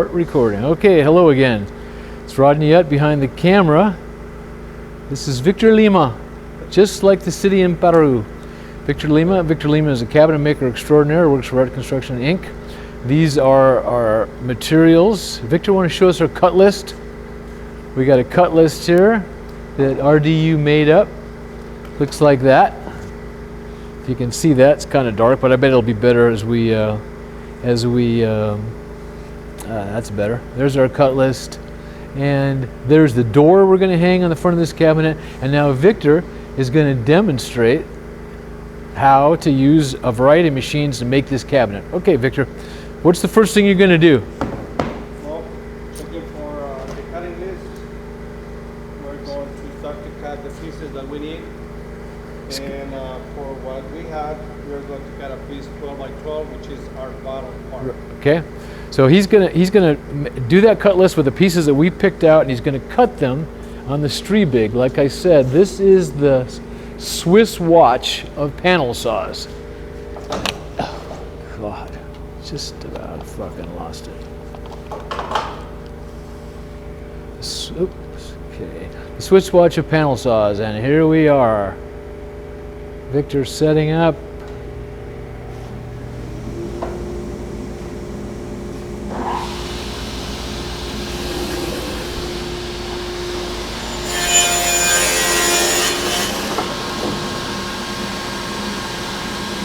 Start recording. Okay, hello again. It's Rodney Yutt behind the camera. This is Victor Lima, just like the city in Peru. Victor Lima is a cabinet maker extraordinaire, works for Art Construction Inc. These are our materials. Victor, want to show us our cut list? We got a cut list here that RDU made up. Looks like that. If you can see that, it's kind of dark, but I bet it'll be better as we that's better. There's our cut list. And there's the door we're going to hang on the front of this cabinet. And now Victor is going to demonstrate how to use a variety of machines to make this cabinet. Okay, Victor, what's the first thing you're going to do? Well, looking for the cutting list. We're going to start to cut the pieces that we need. And for what we have, we're going to cut a piece 12 by 12, which is our bottom part. Okay, so he's gonna do that cut list with the pieces that we picked out, and he's gonna cut them on the Strebig. Like I said, this is the Swiss watch of panel saws. Oh, God, just about fucking lost it. Oops, okay, the Swiss watch of panel saws, and here we are. Victor setting up.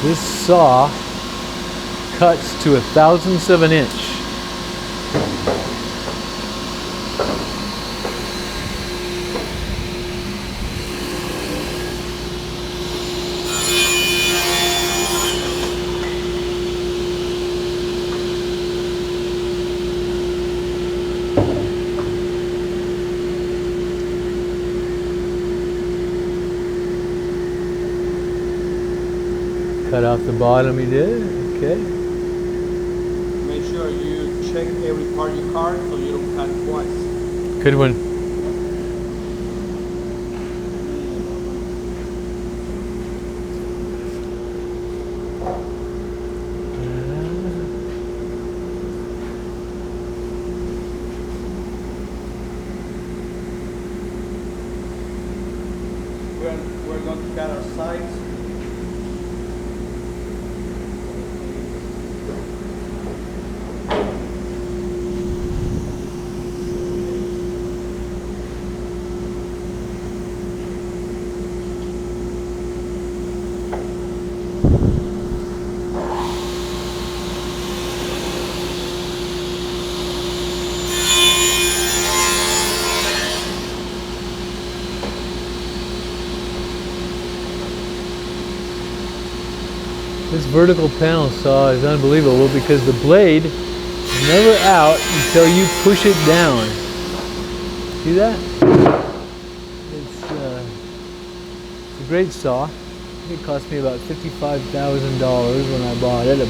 This saw cuts to 1/1000th of an inch. Cut out the bottom, he did. Okay. Make sure you check every part you cut so you don't cut twice. Good one. We're going to cut our sides. This vertical panel saw is unbelievable because the blade is never out until you push it down. See that? It's a great saw. I think it cost me about $55,000 when I bought it. I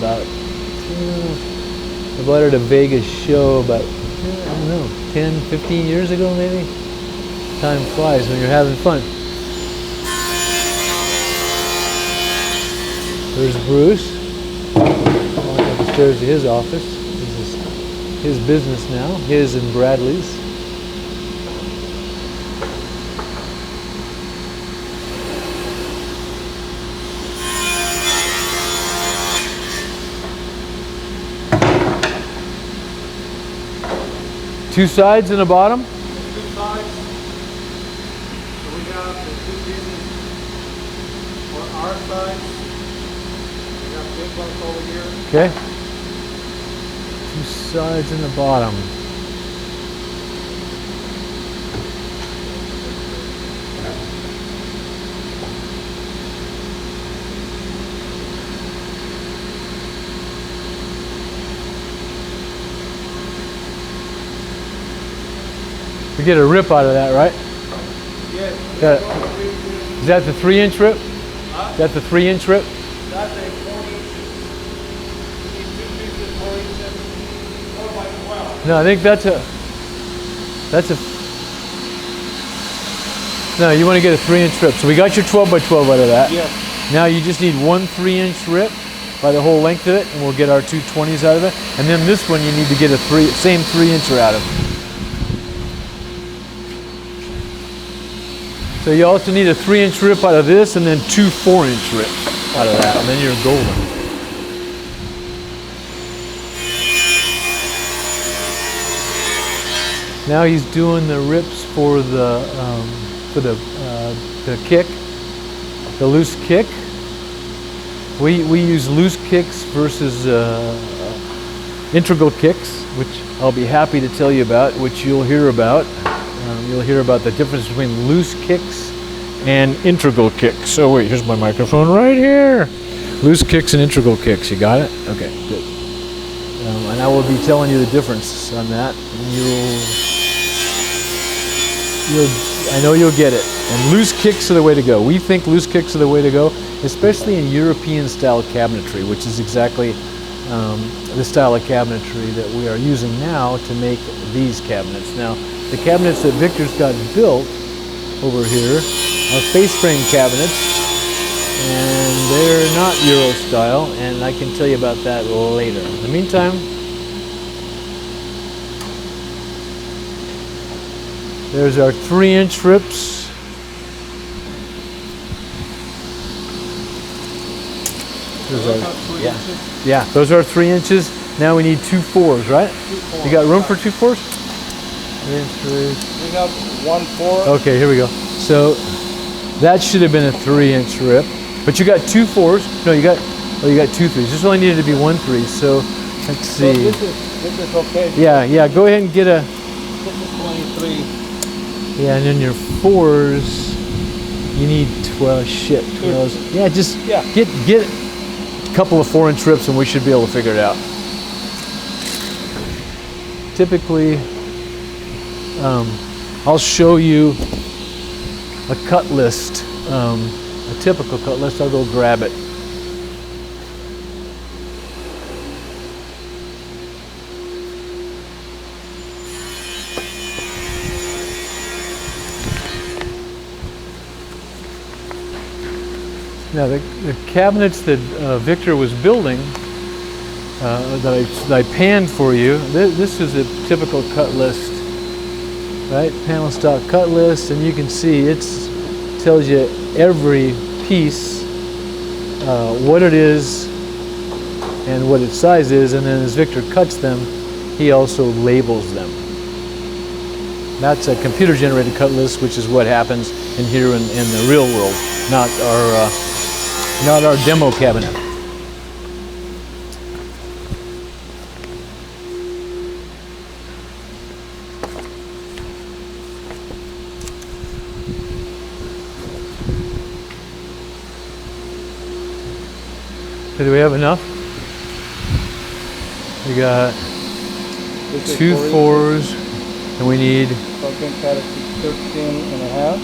bought it at a Vegas show about, I don't know, 10, 15 years ago maybe. Time flies when you're having fun. There's Bruce, walking up the stairs to his office. This is his business now, his and Bradley's. Two sides and a bottom? Two sides. So we got the two pieces for our side. Big ones over here. Okay. Two sides and the bottom. We get a rip out of that, right? Yes. Is that the 3-inch rip? Huh? Is that the 3-inch rip? That's a 4 inches. We need two pieces, 4 inches, 4 by 12. No, I think that's a, no, you want to get a 3-inch rip. So we got your 12 by 12 out of that. Yes. Now you just need one 3-inch rip. by the whole length of it, and we'll get our 220s out of it. And then this one you need to get a same 3-incher out of. So you also need a 3-inch rip out of this, and then 2 4-inch rips out of that, and then you're golden. Now he's doing the rips for the kick, the loose kick. We use loose kicks versus integral kicks, which I'll be happy to tell you about, which you'll hear about. You'll hear about the difference between loose kicks and integral kicks. So wait, here's my microphone right here. Loose kicks and integral kicks. You got it? Okay, good. And I will be telling you the difference on that. I know you'll get it. And loose kicks are the way to go. We think loose kicks are the way to go, especially in European style cabinetry, which is exactly the style of cabinetry that we are using now to make these cabinets. Now, the cabinets that Victor's got built over here are face frame cabinets, and they're not Euro style, and I can tell you about that later. In the meantime, there's our 3-inch rips. Yeah, those are 3 inches. Now we need 2 4s, right? 2 4s. You got room for 2 4s? 3-inch rips. We have 1 4. Okay, here we go. So that should have been a 3-inch rip, but you got 2 4s. No, you got 2 3s. This only needed to be 1 3. So let's see. So this is okay. Yeah. Go ahead and get a. This is 23. Yeah, and then your 4s, you need 12. Shit, 12s. Yeah, just get a couple of 4-inch rips, and we should be able to figure it out. Typically, I'll show you a cut list, a typical cut list. I'll go grab it. Now the cabinets that Victor was building, that I panned for you, this is a typical cut list, right? Panel stock cut list, and you can see it tells you every piece, what it is and what its size is, and then as Victor cuts them, he also labels them. That's a computer-generated cut list, which is what happens in here in the real world, not our demo cabinet. Okay, do we have enough? We got 2 4s, and we need. So I can cut it to 13 and a half.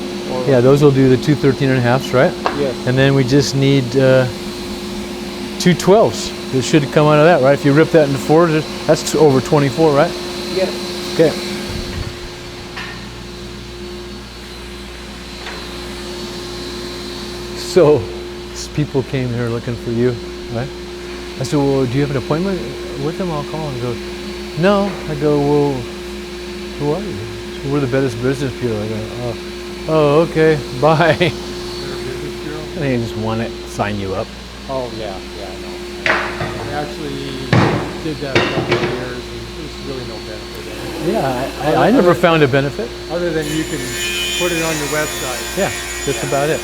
Yeah, those will do the 2 13.5s, right? Yes. And then we just need 2 12s. It should come out of that, right? If you rip that into 4s, that's over 24, right? Yes. Okay. So, these people came here looking for you, right? I said, well, do you have an appointment with them? I'll call and go, no. I go, well, who are you? So we're the Bettis Business Bureau. I go, oh, okay, bye. They're a business bureau? They just want to sign you up. Oh, yeah, I know. I actually did that a couple of years, and there's really no benefit in it. Yeah, I never found a benefit. Other than you can put it on your website. Yeah, that's about it.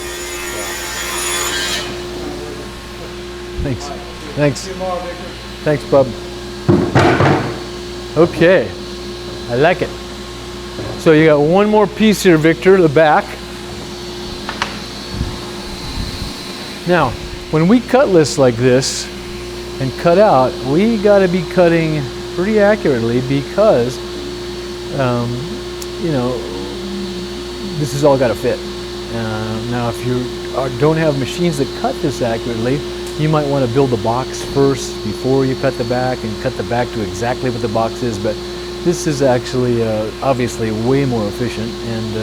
Thanks. See you tomorrow, Victor. Thanks, bub. Okay, I like it. So you got one more piece here, Victor, the back. Now, when we cut lists like this and cut out, we got to be cutting pretty accurately because, this has all got to fit. Now, if you don't have machines that cut this accurately, you might want to build the box first before you cut the back and cut the back to exactly what the box is. But this is actually obviously way more efficient, and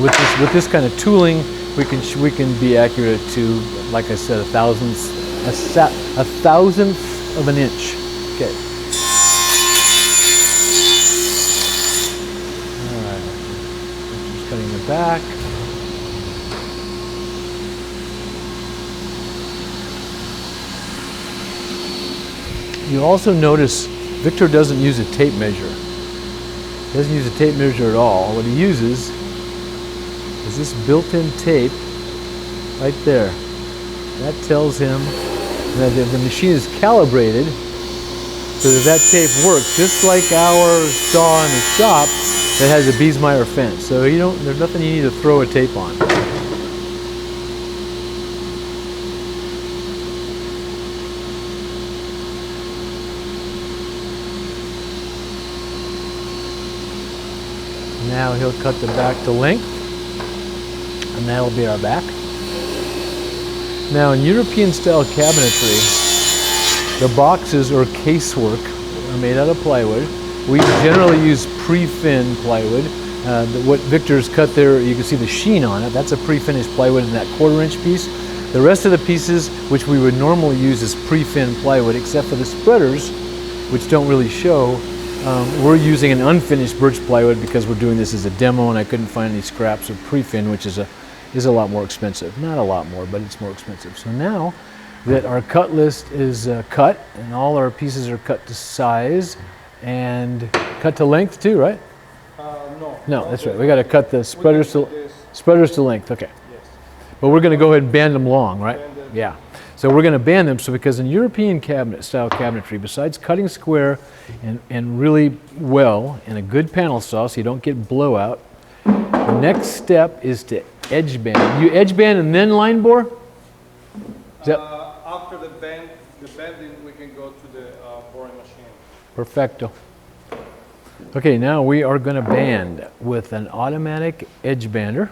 with this kind of tooling, we can be accurate to, like I said, a thousandth a thousandth of an inch. Okay. All right. Just cutting the back. You also notice Victor doesn't use a tape measure. He doesn't use a tape measure at all. What he uses is this built-in tape right there. That tells him that the machine is calibrated so that tape works, just like our saw in the shop that has a Biesmeyer fence. So there's nothing you need to throw a tape on. Now he'll cut the back to length, and that'll be our back. Now in European style cabinetry, the boxes or casework are made out of plywood. We generally use pre-fin plywood. What Victor's cut there, you can see the sheen on it. That's a pre-finished plywood in that 1/4-inch piece. The rest of the pieces, which we would normally use as pre-fin plywood, except for the spreaders, which don't really show, we're using an unfinished birch plywood because we're doing this as a demo and I couldn't find any scraps of pre-fin, which is a lot more expensive. Not a lot more, but it's more expensive. So now that our cut list is cut and all our pieces are cut to size and cut to length too, right? No. No, that's right. We got to cut the spreaders to length. Okay. Yes. But we're going to go ahead and band them long, right? Band them. Yeah. So we're going to band them, so because in European style cabinetry, besides cutting square and really well in a good panel saw so you don't get blowout, the next step is to edge band. You edge band and then line bore? After the bending, we can go to the boring machine. Perfecto. Okay, now we are going to band with an automatic edge bander,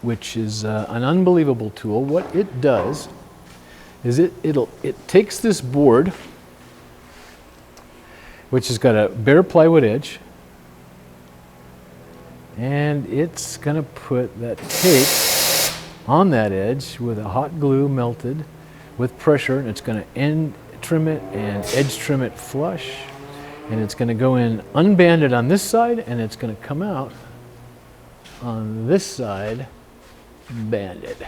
which is an unbelievable tool. What it does is it takes this board, which has got a bare plywood edge, and it's going to put that tape on that edge with a hot glue melted with pressure, and it's going to end trim it and edge trim it flush, and it's going to go in unbanded on this side, and it's going to come out on this side banded.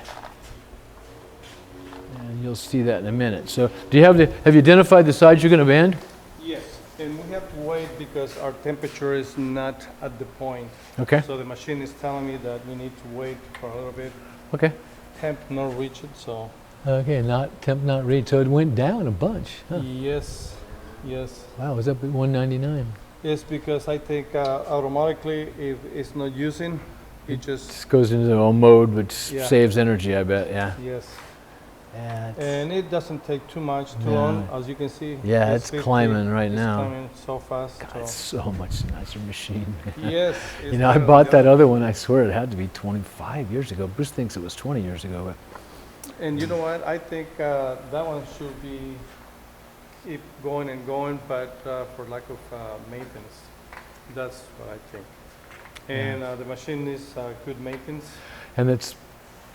And you'll see that in a minute. So have you identified the sides you're going to band? Yes, and we have to wait because our temperature is not at the point. Okay. So the machine is telling me that we need to wait for a little bit. Okay. Temp not reach it, so. Okay, temp not read. So it went down a bunch. Huh? Yes, yes. Wow, it was up at 199. Yes, because I think automatically if it's not using, it just goes into a mode which Yeah. saves energy, I bet. Yeah. yes. Yeah, And it doesn't take too long, as you can see. Yeah, it's climbing right now. It's climbing so fast. God, it's so much nicer machine. Yes. You know, I bought that other one. I swear it had to be 25 years ago. Bruce thinks it was 20 years ago. And you know what? I think that one should be keep going and going, but for lack of maintenance. That's what I think. And the machine is good maintenance. And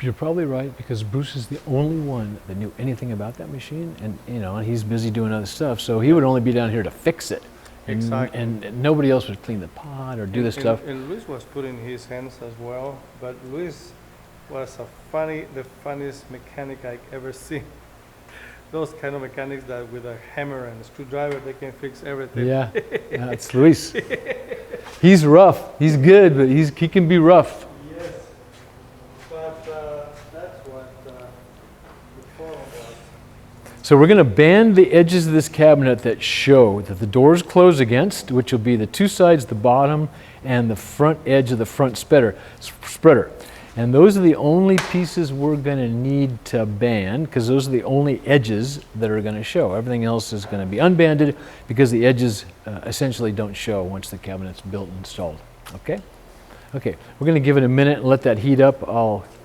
you're probably right, because Bruce is the only one that knew anything about that machine, and and he's busy doing other stuff, so he would only be down here to fix it. And, Exactly. and nobody else would clean the pot or do the stuff. And Luis was putting his hands as well, but Luis was the funniest mechanic I ever seen. Those kind of mechanics that with a hammer and a screwdriver they can fix everything. Yeah, it's Luis. He's rough. He's good, but he can be rough. Yes, but that's what the forum was. So we're going to band the edges of this cabinet that show that the doors close against, which will be the two sides, the bottom, and the front edge of the front spreader. And those are the only pieces we're going to need to band, because those are the only edges that are going to show. Everything else is going to be unbanded because the edges essentially don't show once the cabinet's built and installed. Okay? Okay, we're going to give it a minute and let that heat up. I'll